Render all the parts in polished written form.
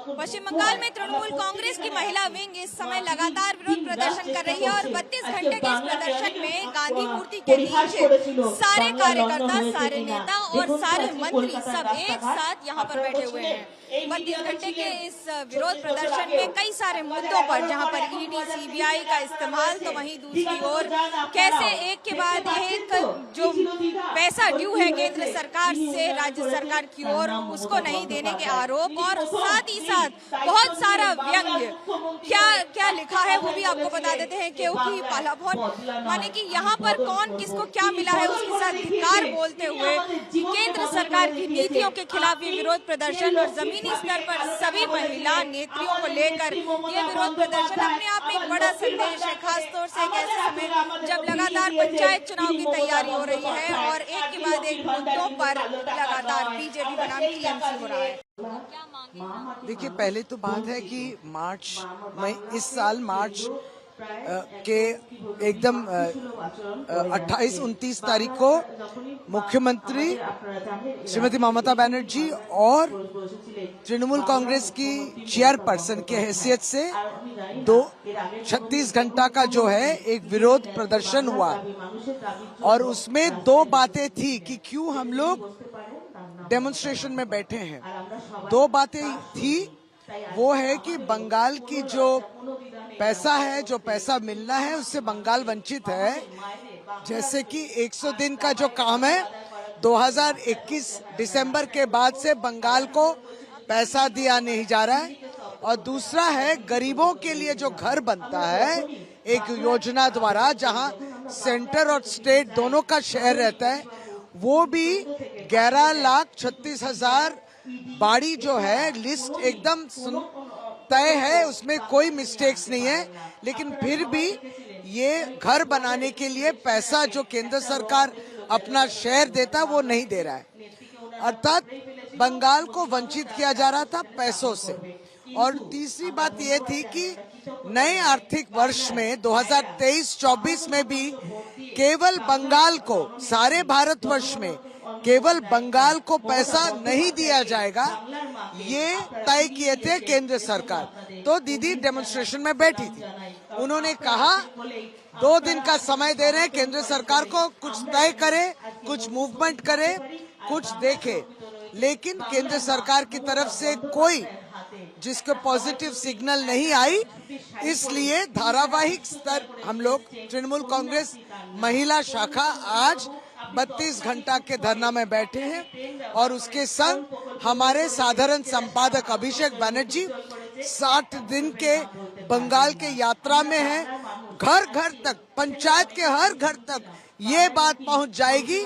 पश्चिम बंगाल में तृणमूल कांग्रेस की महिला विंग इस समय लगातार विरोध प्रदर्शन कर रही है और 32 घंटे के इस प्रदर्शन में गांधी मूर्ति के नीचे सारे कार्यकर्ता, सारे नेता और सारे मंत्री सब एक साथ यहां पर बैठे हुए हैं। 32 घंटे के इस विरोध प्रदर्शन में कई सारे मुद्दों पर, जहां पर ईडी, सीबीआई का इस्तेमाल, तो वहीं दूसरी ओर कैसे एक के बाद एक जो पैसा ड्यू है केंद्र सरकार से राज्य सरकार की ओर, उसको नहीं देने के आरोप, और साथ ही साथ बहुत सारा व्यंग्य। क्या क्या लिखा है वो भी आपको बता देते हैं, क्योंकि पाला भवन माने कि यहाँ पर कौन किसको क्या मिला है उसके साथ धिक्कार बोलते हुए केंद्र सरकार की नीतियों के खिलाफ ये विरोध प्रदर्शन और जमीनी स्तर पर सभी महिला नेत्रियों को लेकर ये विरोध प्रदर्शन अपने आप में एक बड़ा संदेश है, खासतौर से एक ऐसे समय जब लगातार पंचायत चुनाव की तैयारी हो रही है और एक के बाद एक मुद्दों पर लगातार बीजेपी बनाम टीएमसी हो रहा है। देखिए, पहले तो बात है कि मार्च में इस साल मार्च के एकदम 28-29 तारीख को मुख्यमंत्री श्रीमती ममता बनर्जी और तृणमूल कांग्रेस की चेयरपर्सन के हैसियत से 36 घंटा का जो है एक विरोध प्रदर्शन हुआ और उसमें दो बातें थी कि क्यों हम लोग डेमोन्स्ट्रेशन में बैठे हैं। दो बातें थी, वो है कि बंगाल की जो पैसा है, जो पैसा मिलना है, उससे बंगाल वंचित है। जैसे कि 100 दिन का जो काम है 2021 दिसंबर के बाद से बंगाल को पैसा दिया नहीं जा रहा है। और दूसरा है गरीबों के लिए जो घर बनता है एक योजना द्वारा, जहां सेंटर और स्टेट दोनों का शेयर रहता है, वो भी 11,36,000 बाड़ी जो है लिस्ट एकदम तय है, उसमें कोई मिस्टेक्स नहीं है। लेकिन फिर भी ये घर बनाने के लिए पैसा जो केंद्र सरकार अपना शेयर देता वो नहीं दे रहा है, अर्थात बंगाल को वंचित किया जा रहा था पैसों से। और तीसरी बात ये थी कि नए आर्थिक वर्ष में 2023-24 में भी केवल बंगाल को, सारे भारतवर्ष में केवल बंगाल को पैसा नहीं दिया जाएगा, ये तय किए थे केंद्र सरकार। तो दीदी डेमोन्स्ट्रेशन में बैठी थी, उन्होंने कहा 2 दिन का समय दे रहे हैं केंद्र सरकार को, कुछ तय करे, कुछ मूवमेंट करे, कुछ देखे। लेकिन केंद्र सरकार की तरफ से कोई जिसको पॉजिटिव सिग्नल नहीं आई, इसलिए धारावाहिक स्तर हम लोग तृणमूल कांग्रेस महिला शाखा आज 32 घंटा के धरना में बैठे हैं। और उसके संग हमारे साधारण संपादक अभिषेक बनर्जी 60 दिन के बंगाल के यात्रा में हैं। घर घर तक, पंचायत के हर घर तक ये बात पहुंच जाएगी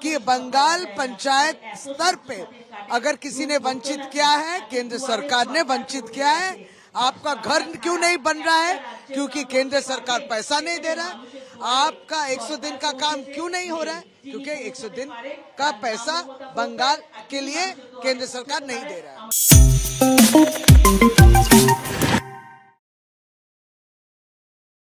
कि बंगाल पंचायत स्तर पे अगर किसी ने वंचित किया है, केंद्र सरकार ने वंचित किया है, आपका घर क्यों नहीं बन रहा है क्योंकि केंद्र सरकार पैसा नहीं दे रहा है, आपका 100 दिन का काम क्यों नहीं हो रहा है क्योंकि 100 दिन का पैसा बंगाल के लिए केंद्र सरकार नहीं दे रहा है।